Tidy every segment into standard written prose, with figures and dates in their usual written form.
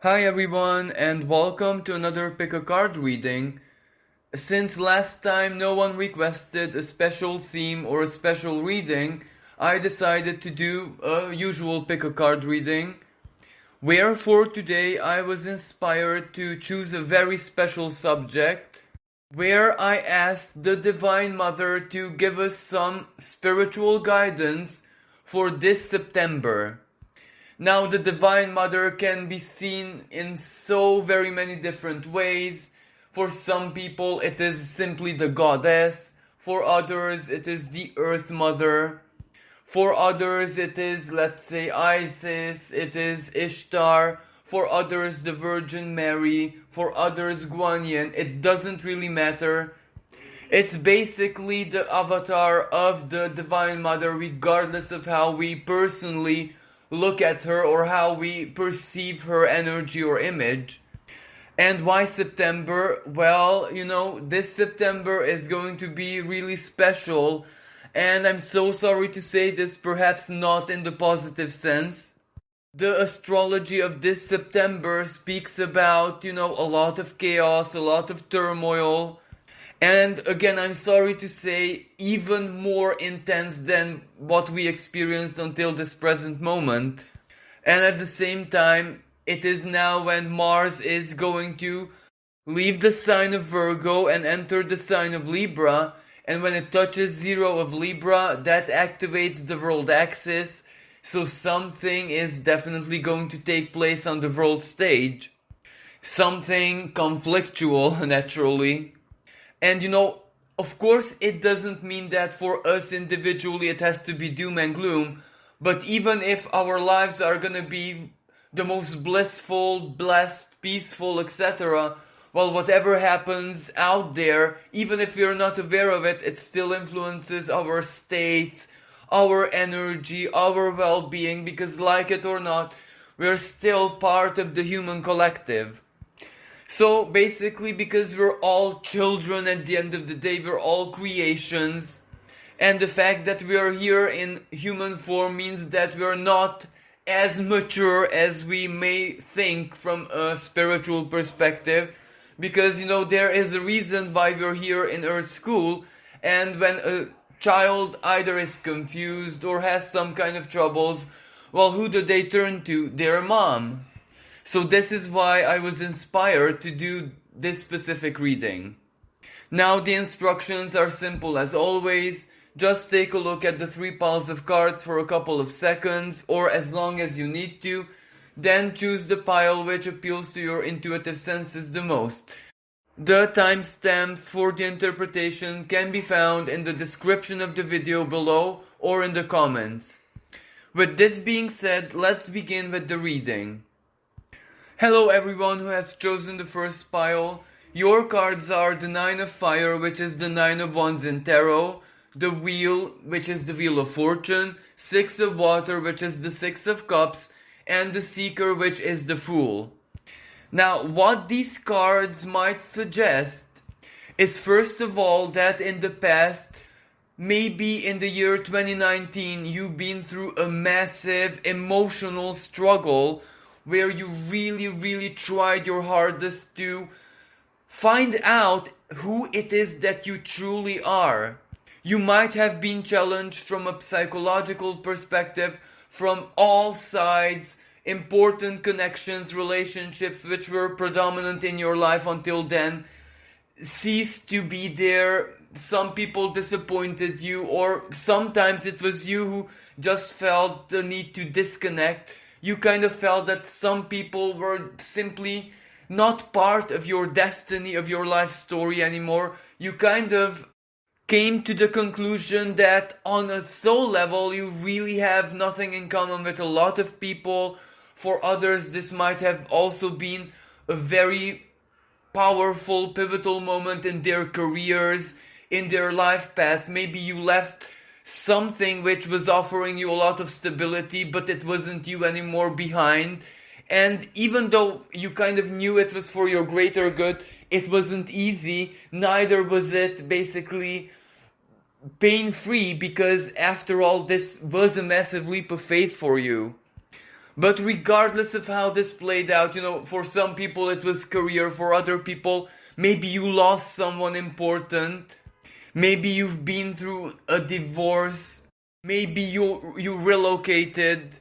Hi everyone, and welcome to another pick a card reading. Since last time no one requested a special theme or a special reading, I decided to do a usual pick a card reading. Wherefore today I was inspired to choose a very special subject where I asked the Divine Mother to give us some spiritual guidance for this September. Now, the Divine Mother can be seen in so very many different ways. For some people, it is simply the goddess. For others, it is the Earth Mother. For others, it is, let's say, Isis. It is Ishtar. For others, the Virgin Mary. For others, Guan Yin. It doesn't really matter. It's basically the avatar of the Divine Mother, regardless of how we personally look at her or how we perceive her energy or image. And why September? Well, this September is going to be really special, and I'm so sorry to say this, perhaps not in the positive sense. The astrology of this September speaks about, a lot of chaos, a lot of turmoil, and again, I'm sorry to say, even more intense than what we experienced until this present moment. And at the same time, it is now when Mars is going to leave the sign of Virgo and enter the sign of Libra. And when it touches zero of Libra, that activates the world axis. So something is definitely going to take place on the world stage. Something conflictual, naturally. And of course, it doesn't mean that for us individually it has to be doom and gloom, but even if our lives are gonna be the most blissful, blessed, peaceful, etc., well, whatever happens out there, even if we're not aware of it, it still influences our states, our energy, our well being, because like it or not, we're still part of the human collective. So basically, because we're all children at the end of the day, we're all creations. And the fact that we are here in human form means that we're not as mature as we may think from a spiritual perspective. Because, there is a reason why we're here in Earth School. And when a child either is confused or has some kind of troubles, well, who do they turn to? Their mom. So this is why I was inspired to do this specific reading. Now the instructions are simple as always. Just take a look at the 3 piles of cards for a couple of seconds or as long as you need to. Then choose the pile which appeals to your intuitive senses the most. The timestamps for the interpretation can be found in the description of the video below or in the comments. With this being said, let's begin with the reading. Hello everyone who has chosen the first pile. Your cards are the 9 of Fire, which is the 9 of Wands in Tarot, the Wheel, which is the Wheel of Fortune, 6 of Water, which is the 6 of Cups, and the Seeker, which is the Fool. Now, what these cards might suggest is first of all that in the past, maybe in the year 2019, you've been through a massive emotional struggle where you really tried your hardest to find out who it is that you truly are. You might have been challenged from a psychological perspective from all sides, important connections, relationships which were predominant in your life until then ceased to be there. Some people disappointed you, or sometimes it was you who just felt the need to disconnect. You kind of felt that some people were simply not part of your destiny, of your life story anymore. You kind of came to the conclusion that on a soul level you really have nothing in common with a lot of people. For others, this might have also been a very powerful, pivotal moment in their careers, in their life path. Maybe you left something which was offering you a lot of stability, but it wasn't you anymore behind. And even though you kind of knew it was for your greater good, it wasn't easy. Neither was it basically pain-free, because after all, this was a massive leap of faith for you. But regardless of how this played out, for some people it was career, for other people, maybe you lost someone important, maybe you've been through a divorce, maybe you relocated.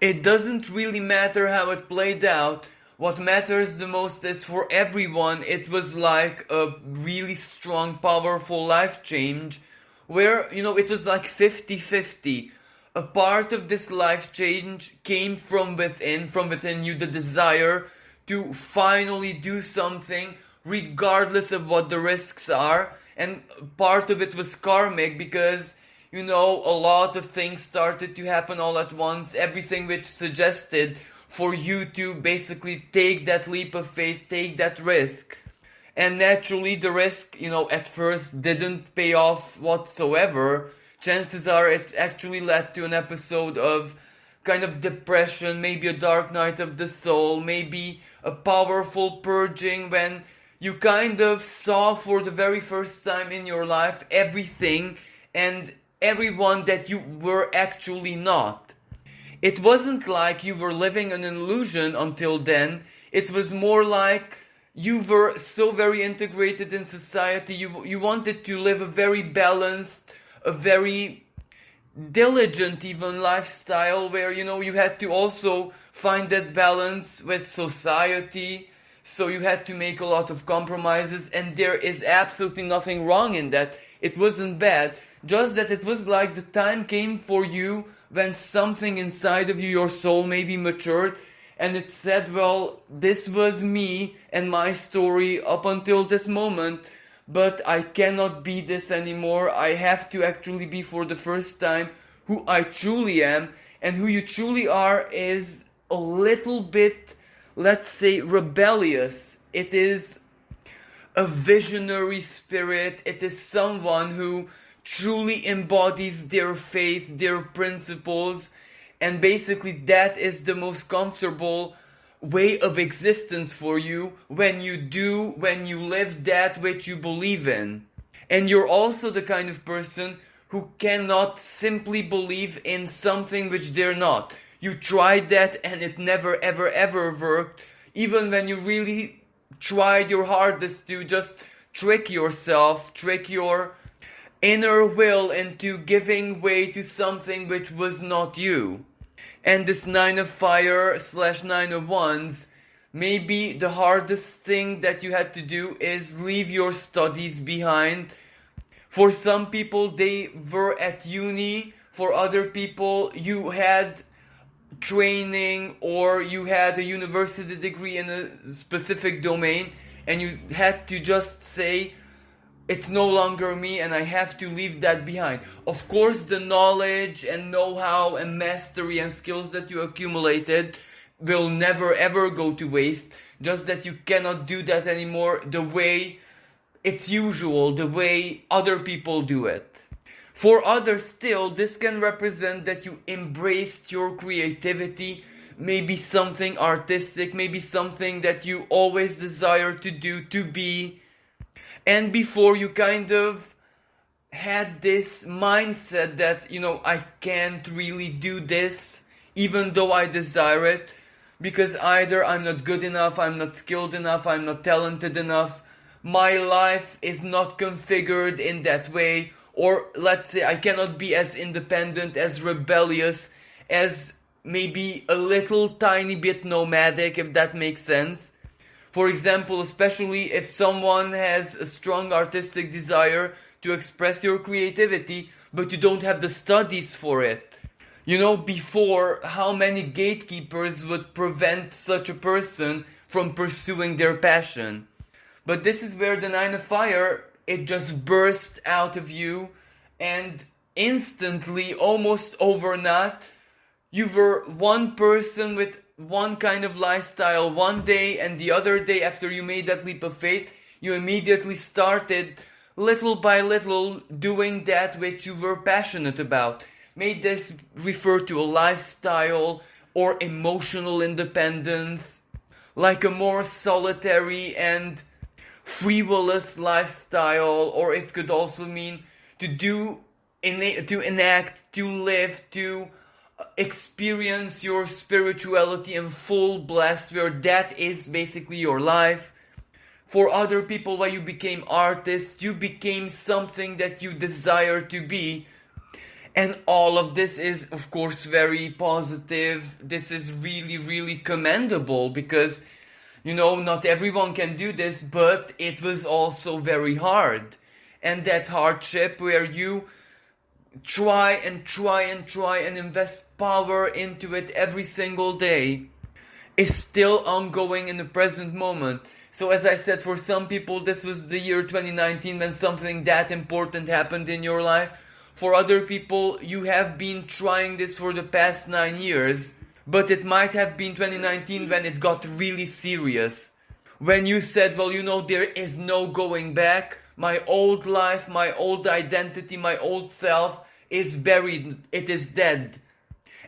It doesn't really matter how it played out. What matters the most is for everyone, it was like a really strong, powerful life change where, it was like 50-50. A part of this life change came from within you, the desire to finally do something regardless of what the risks are. And part of it was karmic because, a lot of things started to happen all at once, everything which suggested for you to basically take that leap of faith, take that risk. And naturally the risk, at first didn't pay off whatsoever. Chances are it actually led to an episode of kind of depression, maybe a dark night of the soul, maybe a powerful purging when you kind of saw for the very first time in your life everything and everyone that you were actually not. It wasn't like you were living an illusion until then. It was more like you were so very integrated in society. You wanted to live a very balanced, a very diligent even lifestyle where, you had to also find that balance with society. So you had to make a lot of compromises, and there is absolutely nothing wrong in that. It wasn't bad. Just that it was like the time came for you when something inside of you, your soul maybe matured, and it said, well, this was me and my story up until this moment, but I cannot be this anymore. I have to actually be for the first time who I truly am, and who you truly are is a little bit, let's say, rebellious. It is a visionary spirit. It is someone who truly embodies their faith, their principles, and basically that is the most comfortable way of existence for you when you live that which you believe in. And you're also the kind of person who cannot simply believe in something which they're not. You tried that and it never ever ever worked, even when you really tried your hardest to just trick yourself, trick your inner will into giving way to something which was not you. And this 9 of fire / 9 of wands, maybe the hardest thing that you had to do is leave your studies behind. For some people, they were at uni. For other people, you had training or you had a university degree in a specific domain, and you had to just say, it's no longer me and I have to leave that behind. Of course, the knowledge and know-how and mastery and skills that you accumulated will never ever go to waste. Just that you cannot do that anymore the way it's usual, the way other people do it. For others still, this can represent that you embraced your creativity, maybe something artistic, maybe something that you always desire to do, to be. And before you kind of had this mindset that, I can't really do this, even though I desire it, because either I'm not good enough, I'm not skilled enough, I'm not talented enough, my life is not configured in that way, or let's say I cannot be as independent, as rebellious, as maybe a little tiny bit nomadic, if that makes sense. For example, especially if someone has a strong artistic desire to express your creativity, but you don't have the studies for it. Before, how many gatekeepers would prevent such a person from pursuing their passion? But this is where the 9 of fire, it just burst out of you, and instantly, almost overnight, you were one person with one kind of lifestyle one day, and the other day after you made that leap of faith, you immediately started little by little doing that which you were passionate about. May this refer to a lifestyle or emotional independence, like a more solitary and frivolous lifestyle, or it could also mean to enact, to live, to experience your spirituality in full blast, where that is basically your life. For other people, why you became artists, you became something that you desire to be. And all of this is, of course, very positive. This is really, really commendable because, not everyone can do this, but it was also very hard. And that hardship where you try and invest power into it every single day is still ongoing in the present moment. So as I said, for some people this was the year 2019 when something that important happened in your life. For other people, you have been trying this for the past 9 years, but it might have been 2019 when it got really serious. When you said, there is no going back. My old life, my old identity, my old self is buried. It is dead.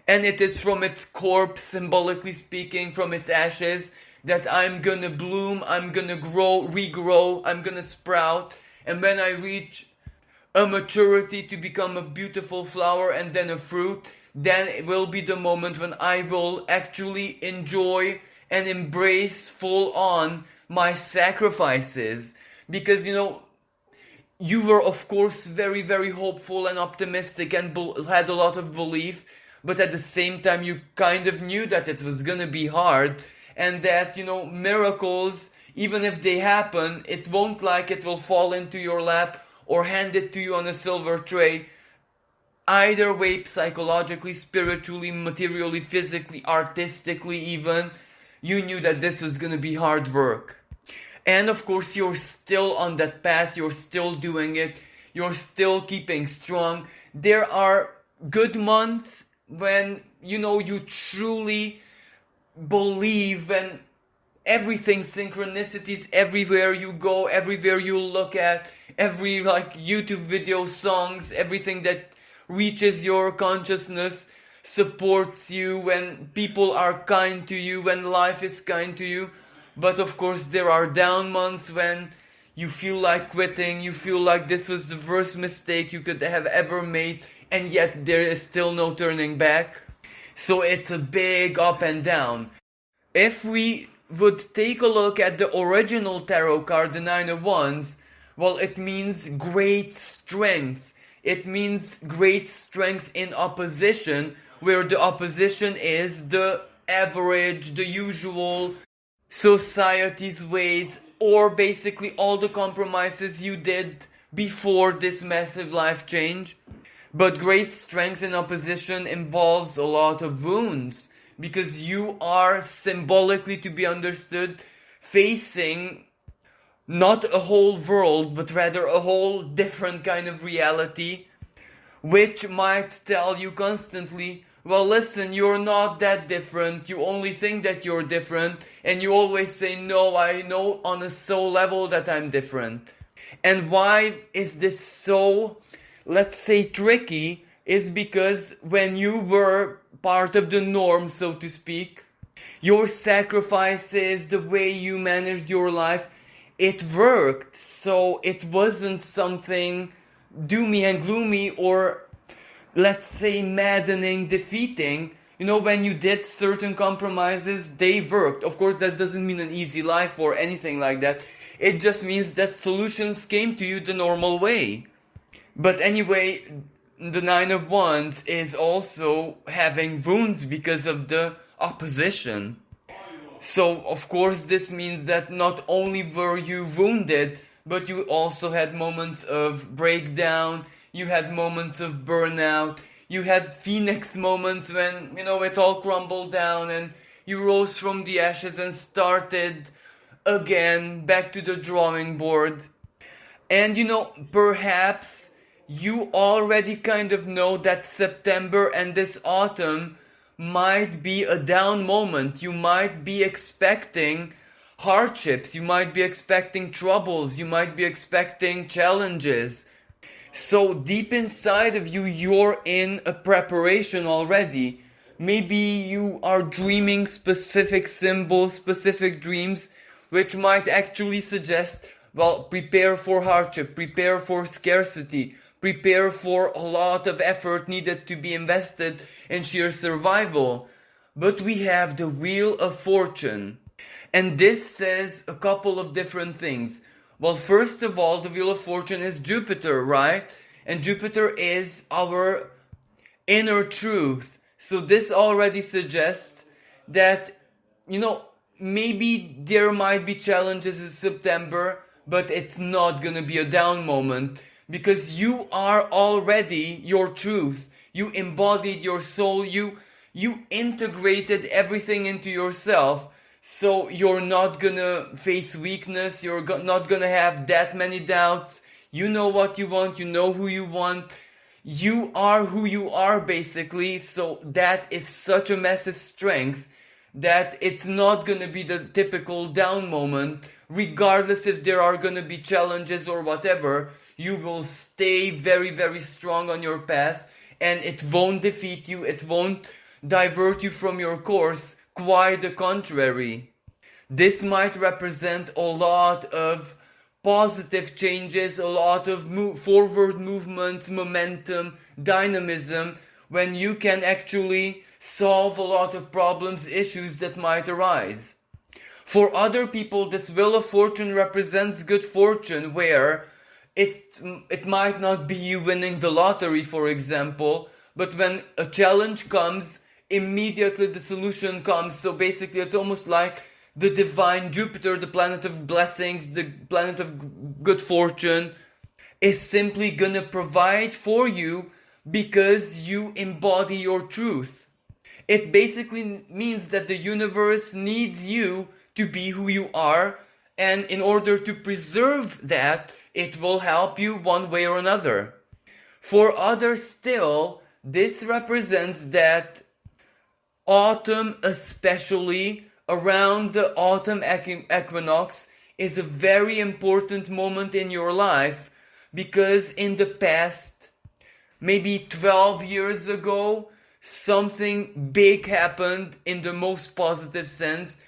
And it is from its corpse, symbolically speaking, from its ashes, that I'm gonna bloom, I'm gonna grow, regrow, I'm gonna sprout. And when I reach a maturity to become a beautiful flower and then a fruit, then it will be the moment when I will actually enjoy and embrace full on my sacrifices. Because, you were of course very, very hopeful and optimistic and had a lot of belief, but at the same time you kind of knew that it was gonna be hard and that, miracles, even if they happen, it won't like it will fall into your lap or hand it to you on a silver tray. Either way, psychologically, spiritually, materially, physically, artistically even, you knew that this was gonna be hard work. And of course, you're still on that path, you're still doing it, you're still keeping strong. There are good months when, you truly believe and everything, synchronicities everywhere you go, everywhere you look at, every YouTube video, songs, everything that reaches your consciousness supports you, when people are kind to you, when life is kind to you. But of course there are down months when you feel like quitting, you feel like this was the worst mistake you could have ever made, and yet there is still no turning back. So it's a big up and down. If we would take a look at the original tarot card, the Nine of Wands, it means great strength. It means great strength in opposition, where the opposition is the average, the usual society's ways, or basically all the compromises you did before this massive life change. But great strength in opposition involves a lot of wounds, because you are, symbolically to be understood, facing not a whole world, but rather a whole different kind of reality, which might tell you constantly, listen, you're not that different, you only think that you're different, and you always say, no, I know on a soul level that I'm different. And why is this so, let's say, tricky, is because when you were part of the norm, so to speak, your sacrifices, the way you managed your life, it worked. So it wasn't something doomy and gloomy or, let's say, maddening, defeating. When you did certain compromises, they worked. Of course, that doesn't mean an easy life or anything like that. It just means that solutions came to you the normal way. But anyway, the Nine of Wands is also having wounds because of the opposition. So, of course, this means that not only were you wounded, but you also had moments of breakdown, you had moments of burnout, you had phoenix moments when, it all crumbled down and you rose from the ashes and started again back to the drawing board. And, perhaps you already kind of know that September and this autumn might be a down moment. You might be expecting hardships, you might be expecting troubles, you might be expecting challenges. So deep inside of you, you're in a preparation already. Maybe you are dreaming specific symbols, specific dreams, which might actually suggest, prepare for hardship, prepare for scarcity, prepare for a lot of effort needed to be invested in sheer survival. But we have the Wheel of Fortune. And this says a couple of different things. Well, first of all, the Wheel of Fortune is Jupiter, right? And Jupiter is our inner truth. So this already suggests that, maybe there might be challenges in September, but it's not gonna be a down moment because you are already your truth. You embodied your soul. You integrated everything into yourself. So you're not gonna face weakness. You're not gonna have that many doubts. You know what you want. You know who you want. You are who you are, basically. So that is such a massive strength that it's not gonna be the typical down moment. Regardless if there are gonna be challenges or whatever, you will stay very, very strong on your path, and it won't defeat you. It won't divert you from your course. Quite the contrary. This might represent a lot of positive changes, a lot of forward movements, momentum, dynamism, when you can actually solve a lot of problems, issues that might arise. For other people, this Wheel of Fortune represents good fortune, where it might not be you winning the lottery, for example, but when a challenge comes, immediately the solution comes. So basically it's almost like the divine Jupiter, the planet of blessings, the planet of good fortune, is simply gonna provide for you because you embody your truth. It basically means that the universe needs you to be who you are, and in order to preserve that, it will help you one way or another. For others still, this represents that autumn, especially around the autumn equinox, is a very important moment in your life, because in the past, maybe 12 years ago, something big happened in the most positive sense.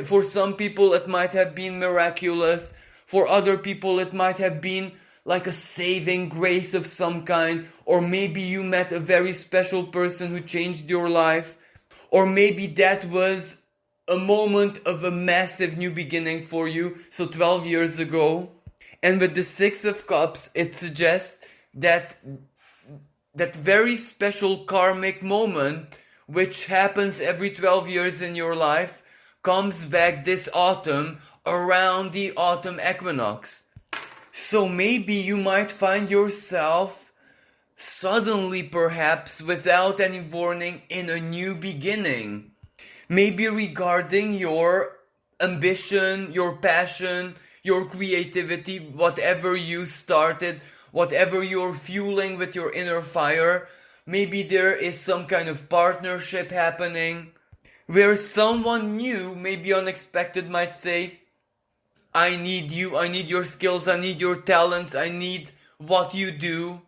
For some people it might have been miraculous. For other people it might have been like a saving grace of some kind. Or maybe you met a very special person who changed your life. Or maybe that was a moment of a massive new beginning for you. So 12 years ago. And with the Six of Cups, it suggests that very special karmic moment, which happens every 12 years in your life, comes back this autumn around the autumn equinox. So maybe you might find yourself suddenly, perhaps without any warning, in a new beginning. Maybe regarding your ambition, your passion, your creativity, whatever you started, whatever you're fueling with your inner fire. Maybe there is some kind of partnership happening where someone new, maybe unexpected, might say, I need you, I need your skills, I need your talents, I need what you do.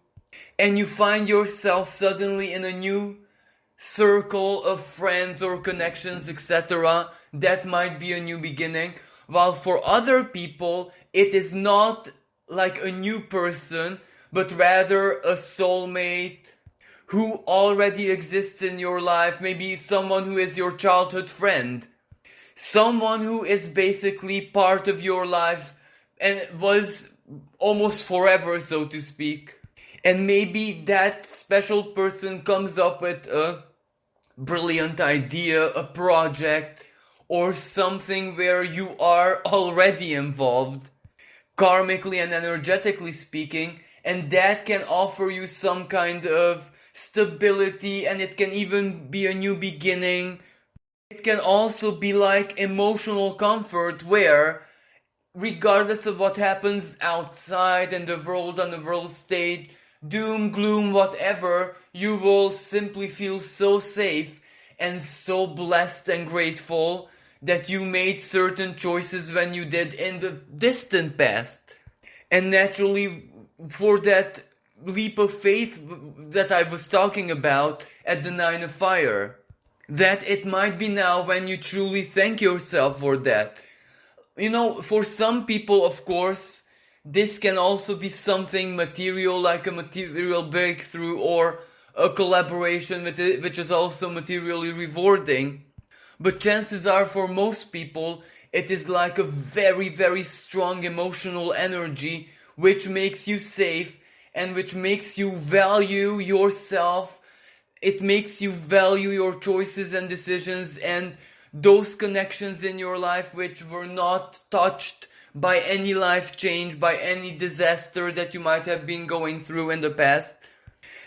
And you find yourself suddenly in a new circle of friends or connections, etc. That might be a new beginning. While for other people, it is not like a new person, but rather a soulmate who already exists in your life. Maybe someone who is your childhood friend. Someone who is basically part of your life and was almost forever, so to speak. And maybe that special person comes up with a brilliant idea, a project, or something where you are already involved, karmically and energetically speaking, and that can offer you some kind of stability, and it can even be a new beginning. It can also be like emotional comfort, where regardless of what happens outside in the world, on the world stage, doom, gloom, whatever, you will simply feel so safe and so blessed and grateful that you made certain choices when you did in the distant past. And naturally, for that leap of faith that I was talking about at the Nine of Fire, that it might be now when you truly thank yourself for that. For some people, of course, This can also be something material, like a material breakthrough or a collaboration with it, which is also materially rewarding. But chances are for most people, it is like a very, very strong emotional energy which makes you safe and which makes you value yourself. It makes you value your choices and decisions and those connections in your life which were not touched by any life change, by any disaster that you might have been going through in the past.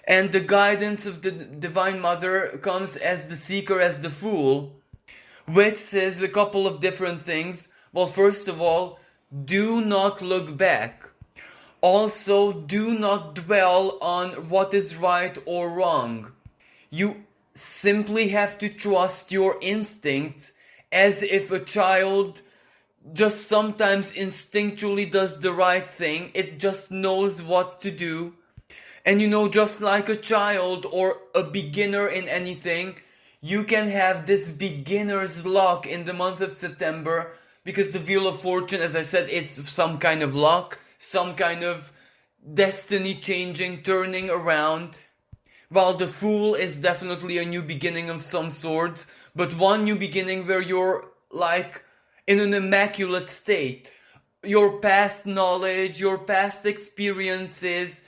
And the guidance of the Divine Mother comes as the seeker, as the fool, which says a couple of different things. Well, first of all, do not look back. Also, do not dwell on what is right or wrong. You simply have to trust your instincts, as if a child just sometimes instinctually does the right thing. It just knows what to do. And just like a child or a beginner in anything, you can have this beginner's luck in the month of September, because the Wheel of Fortune, as I said, it's some kind of luck, some kind of destiny changing, turning around. While the Fool is definitely a new beginning of some sorts, but one new beginning where you're like in an immaculate state. Your past knowledge, your past experiences,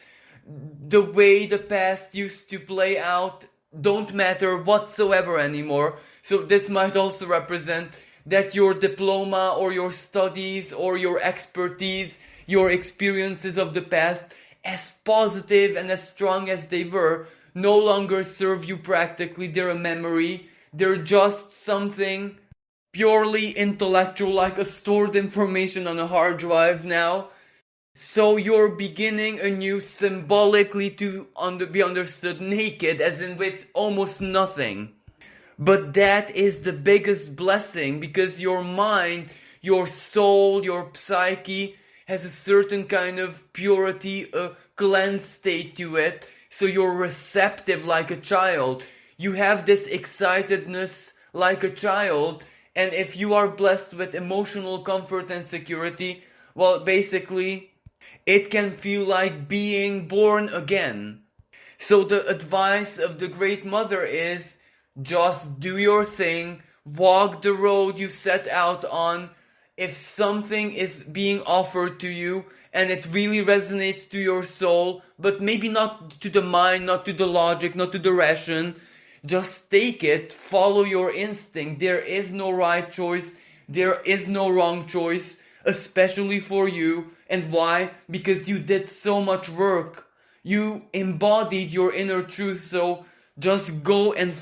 the way the past used to play out don't matter whatsoever anymore. So this might also represent that your diploma or your studies or your expertise, your experiences of the past, as positive and as strong as they were, no longer serve you practically. They're a memory. They're just something purely intellectual, like a stored information on a hard drive now. So you're beginning anew, symbolically to be understood naked, as in with almost nothing. But that is the biggest blessing, because your mind, your soul, your psyche has a certain kind of purity, a cleansed state to it. So you're receptive like a child. You have this excitedness like a child. And if you are blessed with emotional comfort and security, well, basically, it can feel like being born again. So the advice of the Great Mother is, just do your thing, walk the road you set out on. If something is being offered to you and it really resonates to your soul, but maybe not to the mind, not to the logic, not to the ration, just take it, follow your instinct. There is no right choice, there is no wrong choice, especially for you. And why? Because you did so much work. You embodied your inner truth, so just go and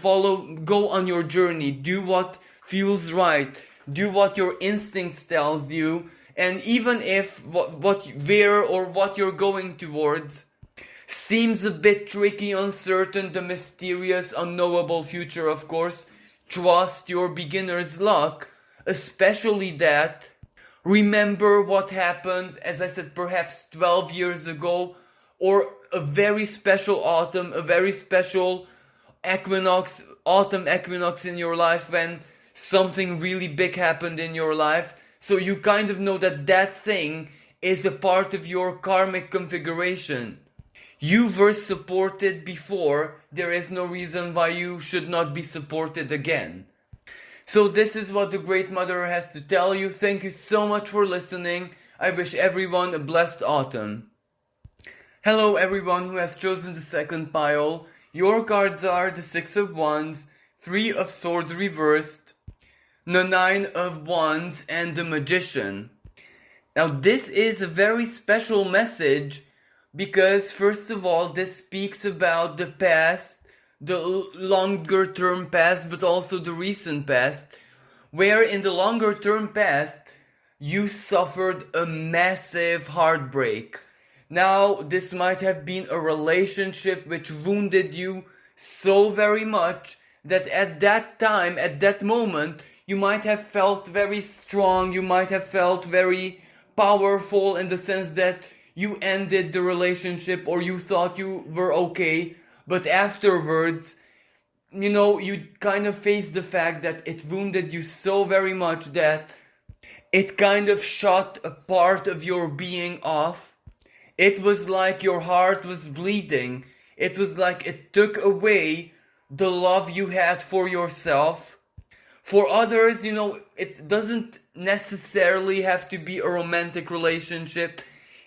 go on your journey. Do what feels right. Do what your instincts tells you. And even if what you're going towards seems a bit tricky, uncertain, the mysterious, unknowable future, of course, trust your beginner's luck, especially that. Remember what happened, as I said, perhaps 12 years ago, or a very special autumn, a very special autumn equinox in your life when something really big happened in your life. So you kind of know that thing is a part of your karmic configuration. You were supported before, there is no reason why you should not be supported again. So this is what the Great Mother has to tell you. Thank you so much for listening. I wish everyone a blessed autumn. Hello everyone who has chosen the second pile. Your cards are the Six of Wands, Three of Swords reversed, the Nine of Wands, and the Magician. Now this is a very special message because first of all this speaks about the past, the longer term past, but also the recent past, where in the longer term past you suffered a massive heartbreak. Now this might have been a relationship which wounded you so very much that at that time, at that moment, you might have felt very strong, you might have felt very powerful in the sense that you ended the relationship or you thought you were okay. But afterwards, you kind of face the fact that it wounded you so very much that It kind of shut a part of your being off. It was like your heart was bleeding. It was like it took away the love you had for yourself. For others, it doesn't necessarily have to be a romantic relationship.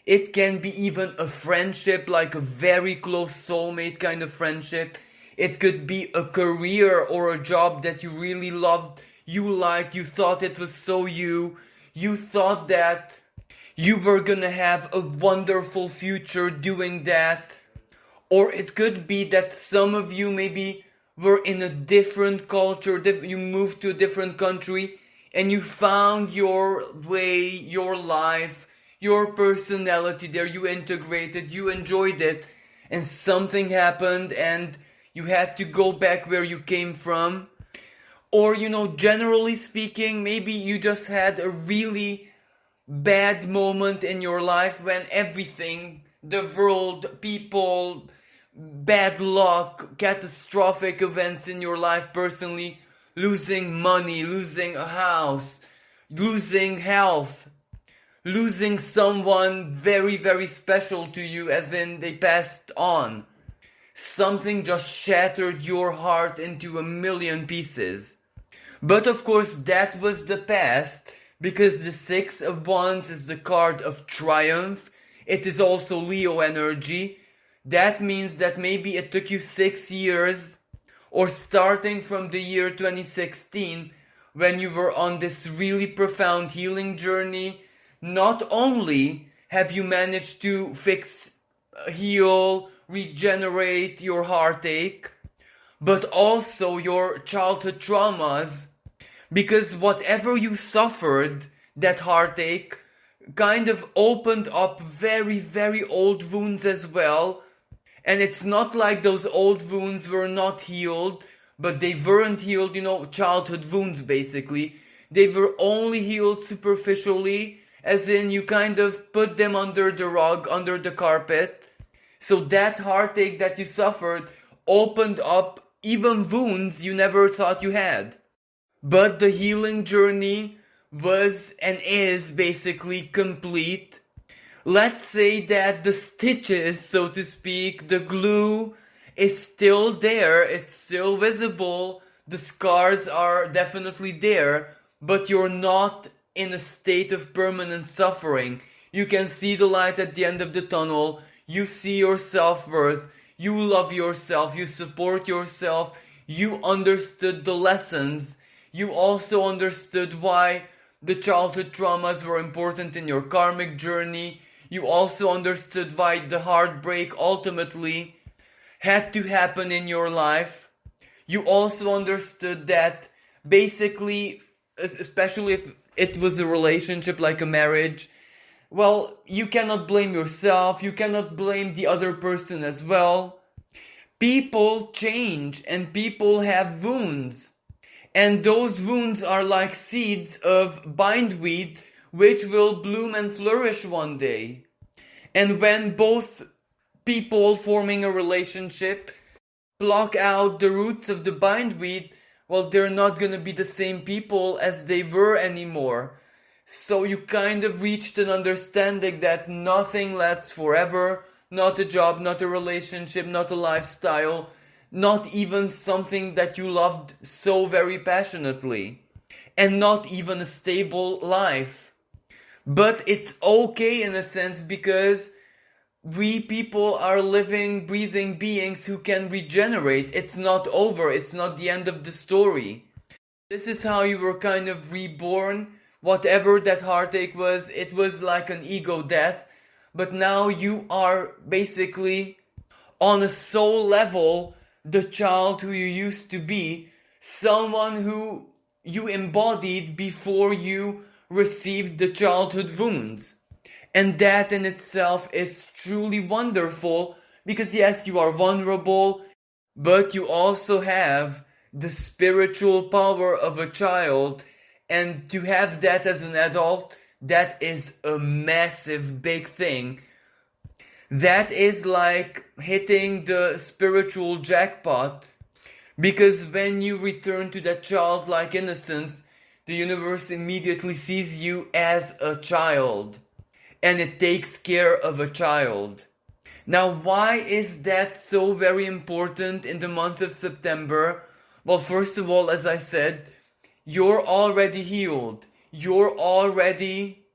It can be even a friendship, like a very close soulmate kind of friendship. It could be a career or a job that you really loved, you liked, you thought it was so you. You thought that you were gonna have a wonderful future doing that. Or it could be that some of you maybe were in a different culture, you moved to a different country, and you found your way, your life, your personality there, you integrated, you enjoyed it, and something happened and you had to go back where you came from. Or, generally speaking, maybe you just had a really bad moment in your life when everything, the world, people, bad luck, catastrophic events in your life personally, losing money, losing a house, losing health, losing someone very, very special to you, as in they passed on. Something just shattered your heart into a million pieces. But of course that was the past, because the Six of Wands is the card of triumph. It is also Leo energy. That means that maybe it took you 6 years, or starting from the year 2016, when you were on this really profound healing journey. Not only have you managed to fix, heal, regenerate your heartache, but also your childhood traumas, because whatever you suffered, that heartache, kind of opened up very, very old wounds as well. And it's not like those old wounds were not healed, but they weren't healed, childhood wounds basically. They were only healed superficially, as in you kind of put them under the rug, under the carpet. So that heartache that you suffered opened up even wounds you never thought you had. But the healing journey was and is basically complete. Let's say that the stitches, so to speak, the glue is still there, it's still visible, the scars are definitely there, but you're not in a state of permanent suffering. You can see the light at the end of the tunnel, you see your self-worth, you love yourself, you support yourself, you understood the lessons, you also understood why the childhood traumas were important in your karmic journey, you also understood why the heartbreak ultimately had to happen in your life. You also understood that basically, especially if it was a relationship like a marriage, well, you cannot blame yourself, you cannot blame the other person as well. People change and people have wounds. And those wounds are like seeds of bindweed which will bloom and flourish one day. And when both people forming a relationship pluck out the roots of the bindweed, well, they're not gonna be the same people as they were anymore. So you kind of reached an understanding that nothing lasts forever, not a job, not a relationship, not a lifestyle, not even something that you loved so very passionately, and not even a stable life. But it's okay in a sense, because we people are living, breathing beings who can regenerate. It's not over, it's not the end of the story. This is how you were kind of reborn. Whatever that heartache was, it was like an ego death. But now you are basically, on a soul level, the child who you used to be. Someone who you embodied before you received the childhood wounds. And that in itself is truly wonderful, because yes, you are vulnerable, but you also have the spiritual power of a child. And to have that as an adult, that is a massive big thing. That is like hitting the spiritual jackpot, because when you return to that childlike innocence, the universe immediately sees you as a child, and it takes care of a child. Now, why is that so very important in the month of September? Well, first of all, as I said, you're already healed. You're already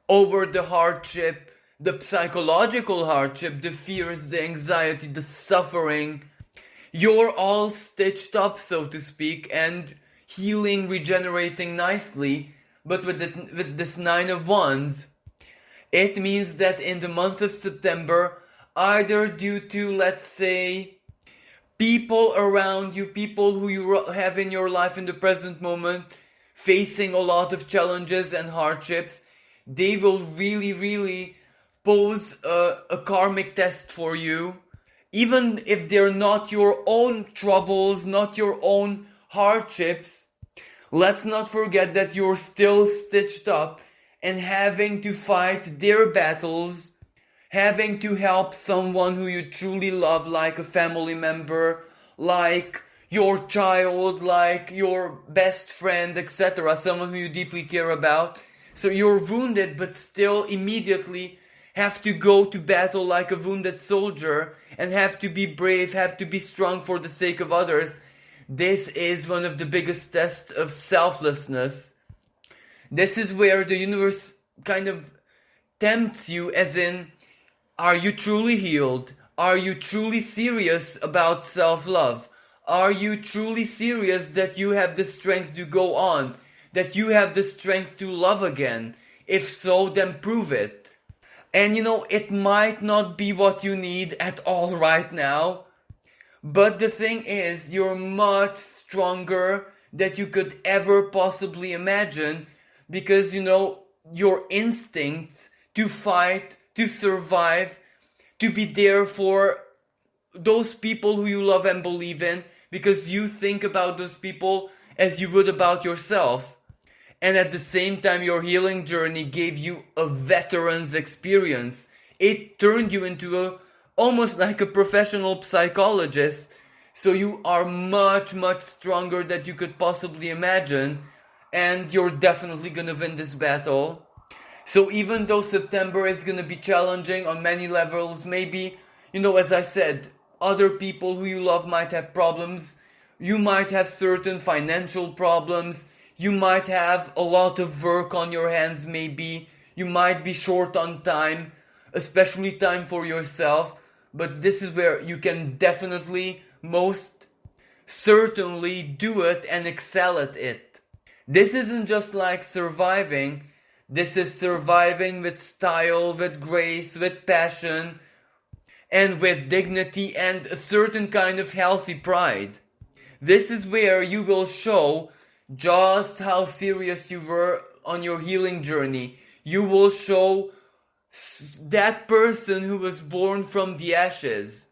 over the hardship, the psychological hardship, the fears, the anxiety, the suffering. You're all stitched up, so to speak, and healing, regenerating nicely. But with this Nine of Wands, it means that in the month of September, either due to, let's say, people around you, people who you have in your life in the present moment, facing a lot of challenges and hardships, they will really, really pose a karmic test for you. Even if they're not your own troubles, not your own hardships, let's not forget that you're still stitched up and having to fight their battles, having to help someone who you truly love, like a family member, like your child, like your best friend, etc., someone who you deeply care about. So you're wounded, but still immediately have to go to battle like a wounded soldier and have to be brave, have to be strong for the sake of others. This is one of the biggest tests of selflessness. This is where the universe kind of tempts you, as in, are you truly healed? Are you truly serious about self-love? Are you truly serious that you have the strength to go on? That you have the strength to love again? If so, then prove it. And it might not be what you need at all right now. But the thing is, you're much stronger than you could ever possibly imagine. Because, your instincts to fight, to survive, to be there for those people who you love and believe in, because you think about those people as you would about yourself. And at the same time, your healing journey gave you a veteran's experience. It turned you into almost like a professional psychologist. So you are much, much stronger than you could possibly imagine. And you're definitely gonna win this battle. So even though September is gonna be challenging on many levels, maybe, as I said, other people who you love might have problems. You might have certain financial problems. You might have a lot of work on your hands, maybe. You might be short on time, especially time for yourself. But this is where you can definitely, most certainly do it and excel at it. This isn't just like surviving. This is surviving with style, with grace, with passion, and with dignity and a certain kind of healthy pride. This is where you will show just how serious you were on your healing journey. You will show that person who was born from the ashes.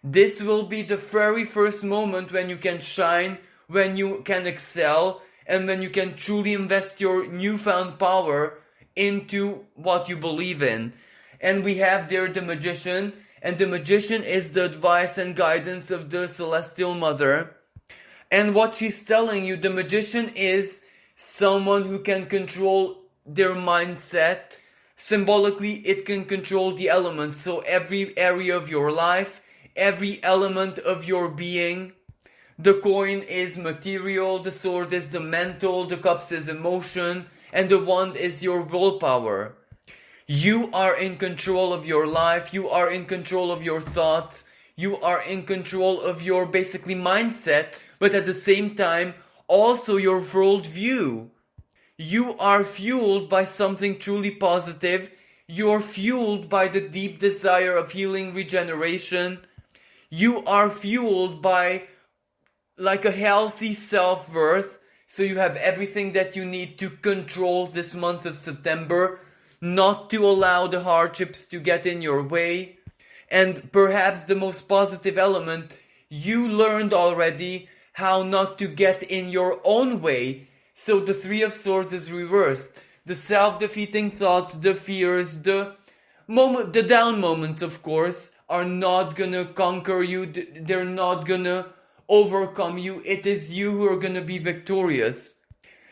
This will be the very first moment when you can shine, when you can excel, and when you can truly invest your newfound power into what you believe in. And we have there the Magician, and the Magician is the advice and guidance of the Celestial Mother. And what she's telling you, the Magician is someone who can control their mindset. Symbolically, it can control the elements. So every area of your life, every element of your being. The coin is material, the sword is the mental, the cups is emotion, and the wand is your willpower. You are in control of your life, you are in control of your thoughts, you are in control of your basically mindset, but at the same time, also your worldview. You are fueled by something truly positive, you are fueled by the deep desire of healing, regeneration, you are fueled by like a healthy self-worth, so you have everything that you need to control this month of September, not to allow the hardships to get in your way. And perhaps the most positive element, you learned already how not to get in your own way. So the Three of Swords is reversed. The self-defeating thoughts, the fears, the down moments, of course, are not gonna conquer you. They're not gonna overcome you. It is you who are gonna be victorious.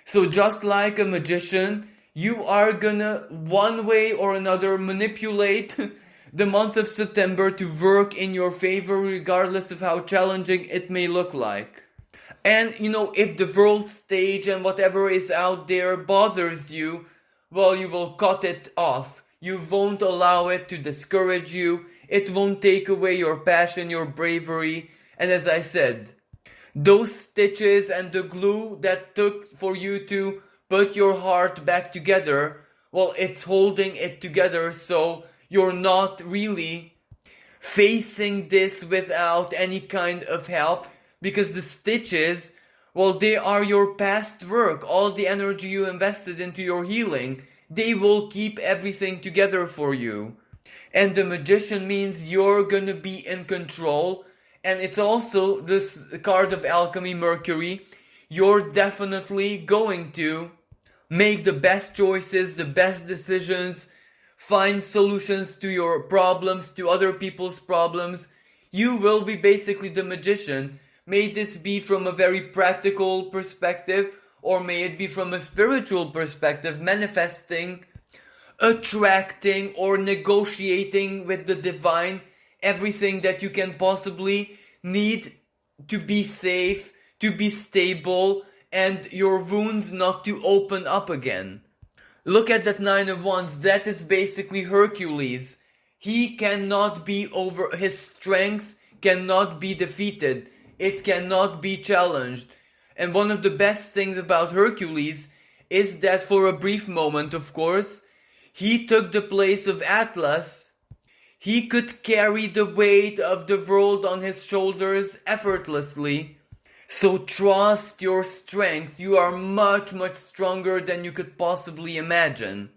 So just like a magician, you are gonna one way or another manipulate the month of September to work in your favor regardless of how challenging it may look like. And if the world stage and whatever is out there bothers you, well, you will cut it off. You won't allow it to discourage you. It won't take away your passion, your bravery. And as I said, those stitches and the glue that took for you to put your heart back together, well, it's holding it together, so you're not really facing this without any kind of help, because the stitches, well, they are your past work, all the energy you invested into your healing. They will keep everything together for you. And the magician means you're gonna be in control. And it's also this card of alchemy, Mercury. You're definitely going to make the best choices, the best decisions, find solutions to your problems, to other people's problems. You will be basically the magician. May this be from a very practical perspective, or may it be from a spiritual perspective, manifesting, attracting, or negotiating with the divine everything that you can possibly need to be safe, to be stable, and your wounds not to open up again. Look at that Nine of Wands. That is basically Hercules. He cannot be his strength cannot be defeated. It cannot be challenged. And one of the best things about Hercules is that for a brief moment, of course, he took the place of Atlas. He could carry the weight of the world on his shoulders effortlessly. So trust your strength. You are much, much stronger than you could possibly imagine.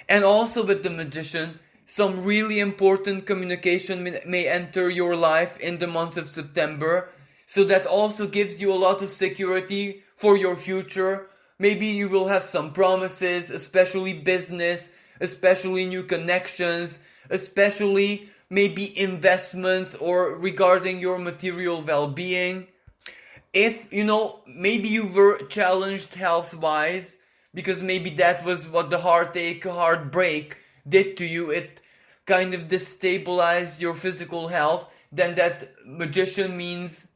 And also with the magician, some really important communication may enter your life in the month of September. So that also gives you a lot of security for your future. Maybe you will have some promises, especially business, especially new connections, especially maybe investments or regarding your material well-being. If, maybe you were challenged health-wise, because maybe that was what the heartbreak did to you. It kind of destabilized your physical health. Then that magician means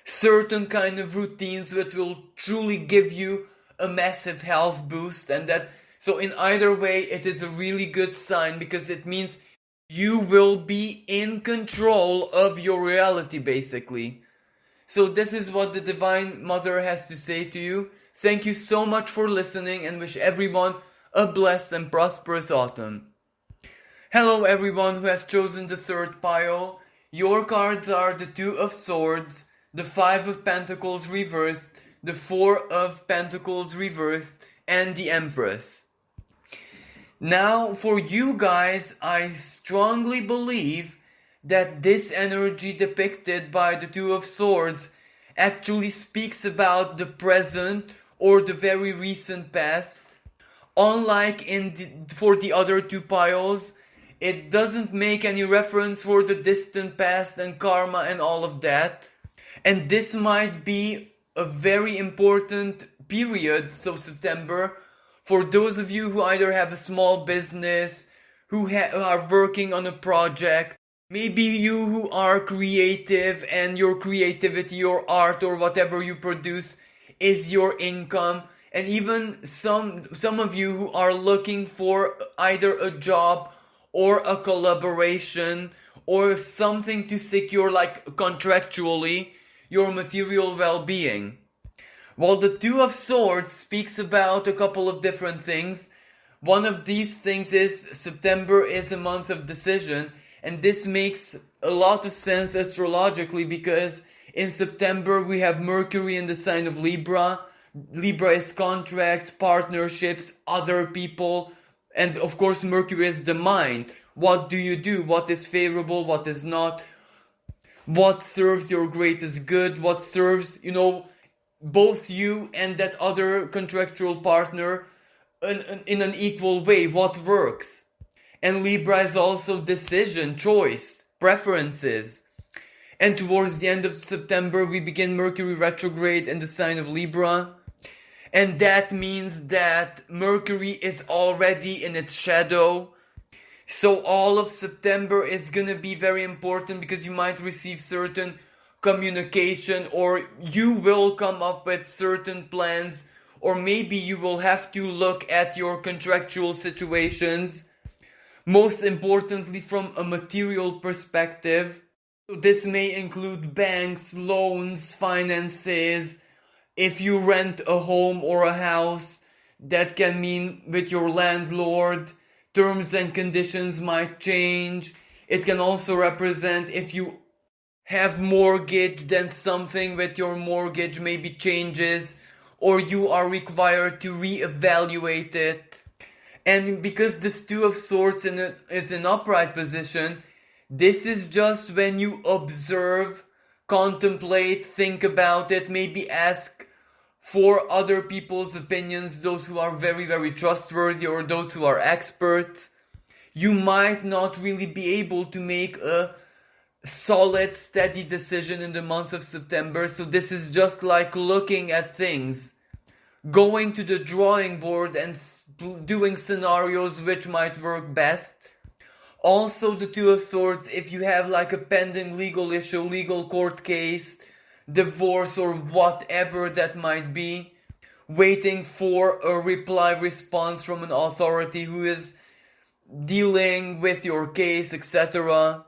certain kind of routines that will truly give you a massive health boost, and so in either way it is a really good sign, because it means you will be in control of your reality basically. So this is what the Divine Mother has to say to you. Thank you so much for listening, and wish everyone a blessed and prosperous autumn. Hello everyone who has chosen the third pile. Your cards are the Two of Swords, the Five of Pentacles reversed, the Four of Pentacles reversed, and the Empress. Now, for you guys, I strongly believe that this energy depicted by the Two of Swords actually speaks about the present or the very recent past. Unlike for the other two piles, it doesn't make any reference for the distant past and karma and all of that. And this might be a very important period, so September, for those of you who either have a small business, who are working on a project, maybe you who are creative and your creativity, your art or whatever you produce is your income, and even some of you who are looking for either a job or a collaboration or something to secure, like contractually, your material well-being. Well, the Two of Swords speaks about a couple of different things. One of these things is September is a month of decision, and this makes a lot of sense astrologically, because in September we have Mercury in the sign of Libra. Libra is contracts, partnerships, other people, and of course Mercury is the mind. What do you do? What is favorable? What is not? What serves your greatest good? What serves, both you and that other contractual partner in an equal way? What works? And Libra is also decision, choice, preferences. And towards the end of September, we begin Mercury retrograde in the sign of Libra. And that means that Mercury is already in its shadow. So all of September is gonna be very important because you might receive certain communication, or you will come up with certain plans, or maybe you will have to look at your contractual situations, most importantly from a material perspective. This may include banks, loans, finances. If you rent a home or a house, that can mean with your landlord, terms and conditions might change. It can also represent if you have mortgage, then something with your mortgage maybe changes, or you are required to reevaluate it. And because this Two of Swords is in upright position, this is just when you observe, contemplate, think about it, maybe ask for other people's opinions, those who are very, very trustworthy or those who are experts. You might not really be able to make a solid, steady decision in the month of September. So this is just like looking at things, going to the drawing board and doing scenarios which might work best. Also, the Two of Swords, if you have like a pending legal issue, legal court case, divorce or whatever that might be, waiting for a response from an authority who is dealing with your case, etc.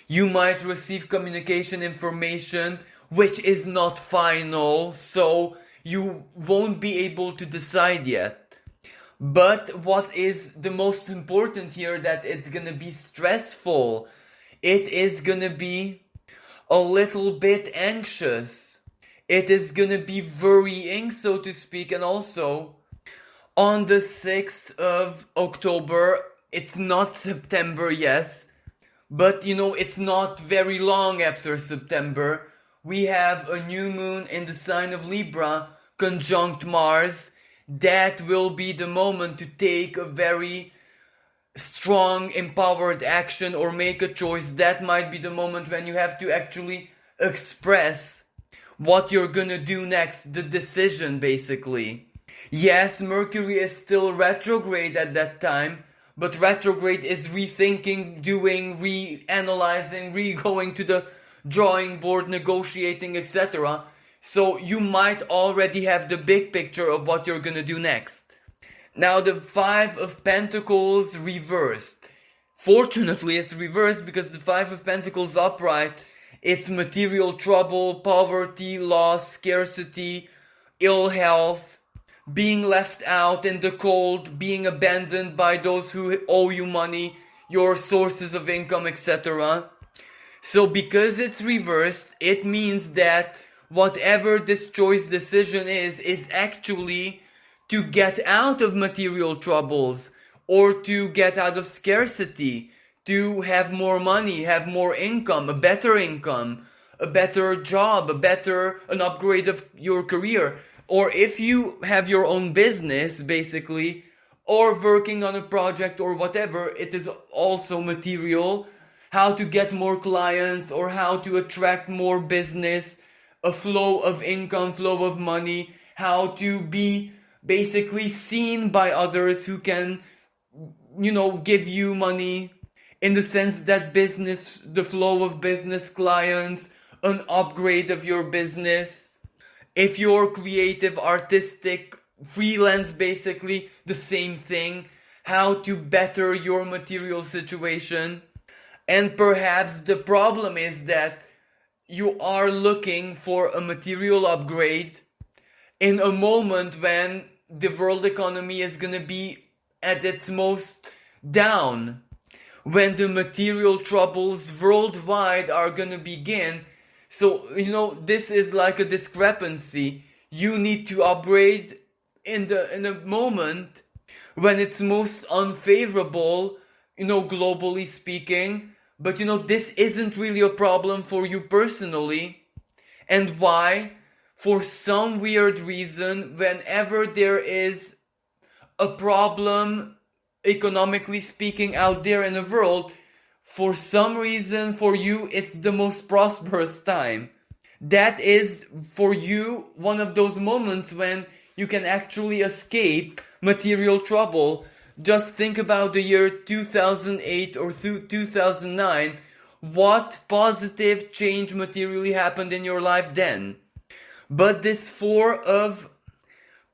You might receive communication information which is not final, so you won't be able to decide yet. But what is the most important here, that it's gonna be stressful. It is gonna be a little bit anxious. It is gonna be worrying, so to speak. And also, on the 6th of October, it's not September, yes, but it's not very long after September. We have a new moon in the sign of Libra, conjunct Mars. That will be the moment to take a very strong, empowered action or make a choice. That might be the moment when you have to actually express what you're gonna do next, the decision basically. Yes, Mercury is still retrograde at that time, but retrograde is rethinking, doing, reanalyzing, going to the drawing board, negotiating, etc. So you might already have the big picture of what you're gonna do next. Now the Five of Pentacles reversed. Fortunately it's reversed because the Five of Pentacles upright, it's material trouble, poverty, loss, scarcity, ill health, being left out in the cold, being abandoned by those who owe you money, your sources of income, etc. So because it's reversed, it means that whatever this choice decision is actually to get out of material troubles, or to get out of scarcity, to have more money, have more income, a better job, an upgrade of your career. Or if you have your own business, basically, or working on a project or whatever, it is also material. How to get more clients, or how to attract more business, a flow of income, flow of money, how to be basically seen by others who can, give you money, in the sense that business, the flow of business clients, an upgrade of your business. If you're creative, artistic, freelance, basically the same thing, how to better your material situation. And perhaps the problem is that you are looking for a material upgrade in a moment when the world economy is gonna be at its most down, when the material troubles worldwide are gonna begin. So, this is like a discrepancy. You need to upgrade in a moment when it's most unfavorable, globally speaking. But this isn't really a problem for you personally. And why? For some weird reason, whenever there is a problem, economically speaking, out there in the world, for some reason, for you, it's the most prosperous time. That is, for you, one of those moments when, you can actually escape material trouble. Just think about the year 2008 or 2009. What positive change materially happened in your life then? But this Four of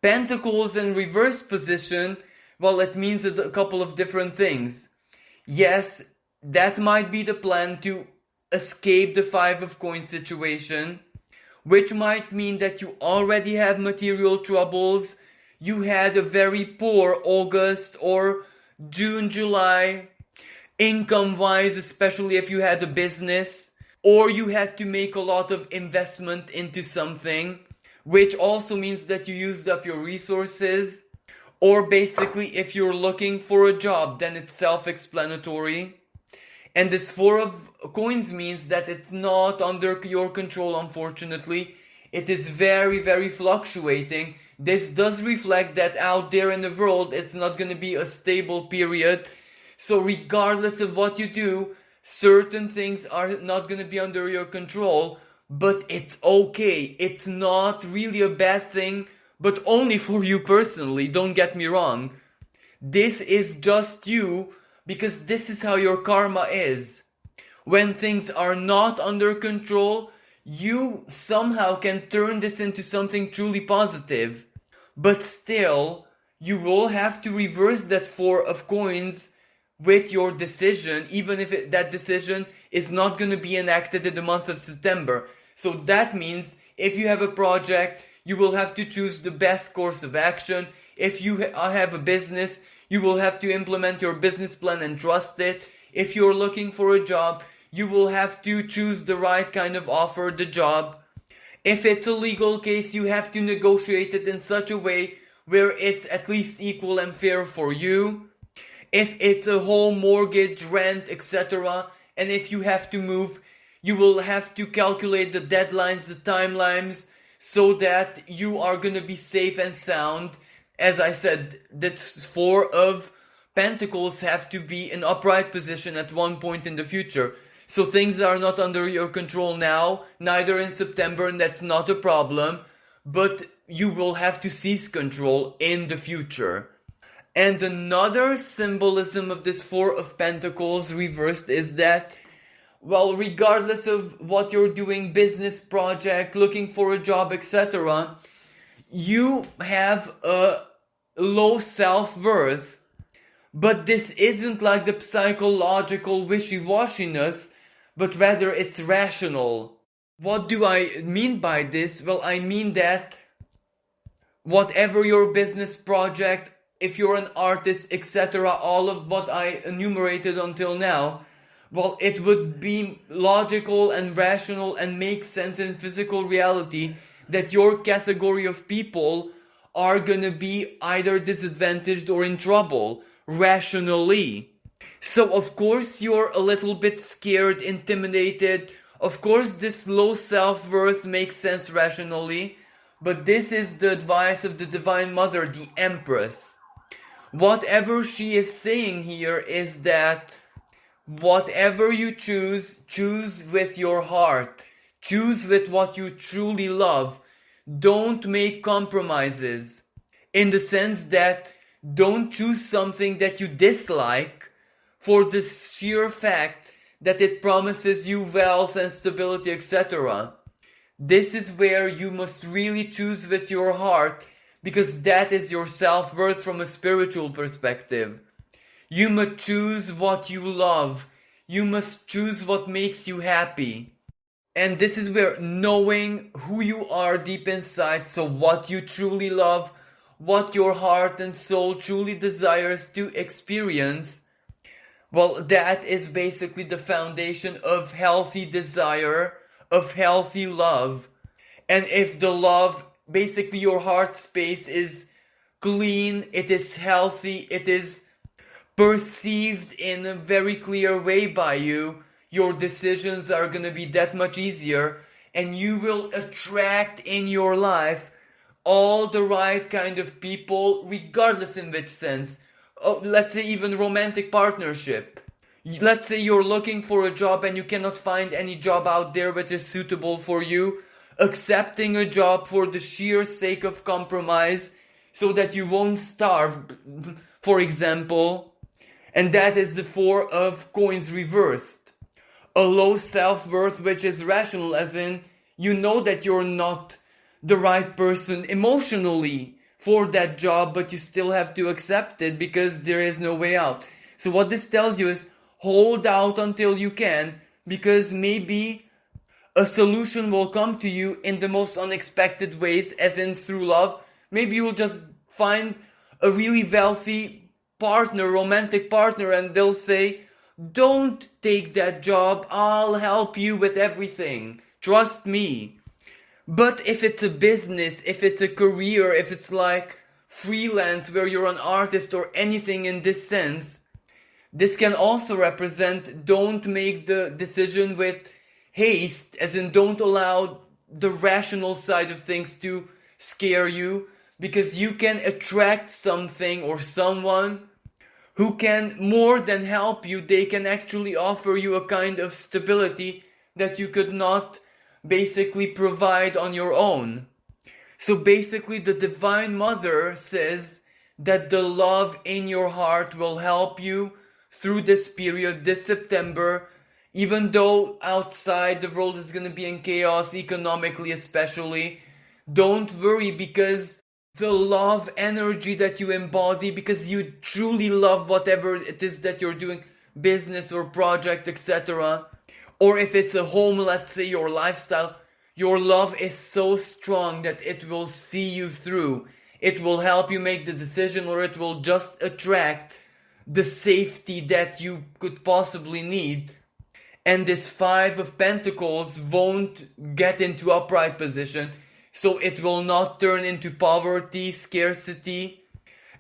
Pentacles in reverse position, well, it means a couple of different things. Yes, that might be the plan to escape the Five of Coins situation, which might mean that you already have material troubles. You had a very poor August or June, July, income-wise, especially if you had a business, or you had to make a lot of investment into something, which also means that you used up your resources. Or basically, if you're looking for a job, then it's self-explanatory. And this Four of Coins means that it's not under your control, unfortunately. It is very, very fluctuating. This does reflect that out there in the world, it's not going to be a stable period. So regardless of what you do, certain things are not going to be under your control. But it's okay. It's not really a bad thing, but only for you personally. Don't get me wrong. This is just you, because this is how your karma is. When things are not under control, you somehow can turn this into something truly positive. But still, you will have to reverse that Four of Coins with your decision, even if that decision is not going to be enacted in the month of September. So that means if you have a project, you will have to choose the best course of action. If you have a business, you will have to implement your business plan and trust it. If you're looking for a job, you will have to choose the right kind of offer, the job. If it's a legal case, you have to negotiate it in such a way where it's at least equal and fair for you. If it's a home, mortgage, rent, etc., and if you have to move, you will have to calculate the deadlines, the timelines, so that you are going to be safe and sound. As I said, the Four of Pentacles have to be in upright position at one point in the future. So things are not under your control now, neither in September, and that's not a problem. But you will have to seize control in the future. And another symbolism of this Four of Pentacles reversed is that, well, regardless of what you're doing, business project, looking for a job, etc., you have a low self-worth. But this isn't like the psychological wishy-washiness, but rather it's rational. What do I mean by this? Well, I mean that whatever your business project, if you're an artist, etc., all of what I enumerated until now, well, it would be logical and rational and make sense in physical reality that your category of people are gonna be either disadvantaged or in trouble, rationally. So of course you're a little bit scared, intimidated. Of course this low self-worth makes sense rationally, but this is the advice of the Divine Mother, the Empress. Whatever she is saying here is that whatever you choose, choose with your heart. Choose with what you truly love. Don't make compromises. In the sense that don't choose something that you dislike for the sheer fact that it promises you wealth and stability, etc. This is where you must really choose with your heart, because that is your self-worth from a spiritual perspective. You must choose what you love. You must choose what makes you happy. And this is where knowing who you are deep inside, so what you truly love, what your heart and soul truly desires to experience, well, that is basically the foundation of healthy desire, of healthy love. And if the love, basically your heart space is clean, it is healthy, it is perceived in a very clear way by you, your decisions are going to be that much easier, and you will attract in your life all the right kind of people, regardless in which sense. Oh, let's say even romantic partnership. Let's say you're looking for a job and you cannot find any job out there which is suitable for you. accepting a job for the sheer sake of compromise so that you won't starve, for example. And that is the Four of Coins reversed. A low self-worth which is rational, as in you know that you're not the right person emotionally for that job, but you still have to accept it because there is no way out. So what this tells you is hold out until you can, because maybe a solution will come to you in the most unexpected ways, as in through love. Maybe you'll just find a really wealthy partner, romantic partner, and they'll say, don't take that job, I'll help you with everything, trust me. But if it's a business, if it's a career, if it's like freelance where you're an artist or anything in this sense, this can also represent don't make the decision with haste, as in don't allow the rational side of things to scare you, because you can attract something or someone who can more than help you. They can actually offer you a kind of stability that you could not basically provide on your own. So basically the Divine Mother says that the love in your heart will help you through this period, this September, even though outside the world is going to be in chaos, economically especially. Don't worry, because the love energy that you embody, because you truly love whatever it is that you're doing, business or project, etc. Or if it's a home, let's say your lifestyle, your love is so strong that it will see you through. It will help you make the decision, or it will just attract the safety that you could possibly need. And this Five of Pentacles won't get into upright position, so it will not turn into poverty, scarcity.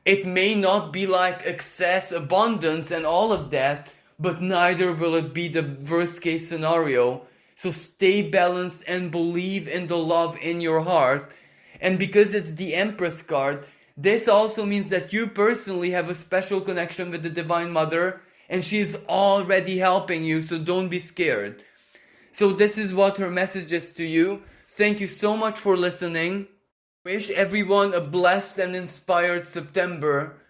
It may not be like excess, abundance and all of that, but neither will it be the worst case scenario. So stay balanced and believe in the love in your heart. And because it's the Empress card, this also means that you personally have a special connection with the Divine Mother, and she's already helping you, so don't be scared. So this is what her message is to you. Thank you so much for listening. Wish everyone a blessed and inspired September.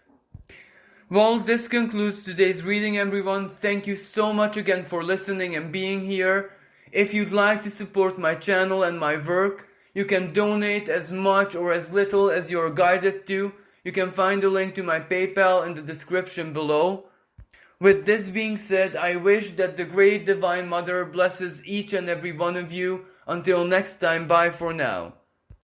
Well, this concludes today's reading, everyone. Thank you so much again for listening and being here. If you'd like to support my channel and my work, you can donate as much or as little as you're guided to. You can find a link to my PayPal in the description below. With this being said, I wish that the great Divine Mother blesses each and every one of you. Until next time, bye for now.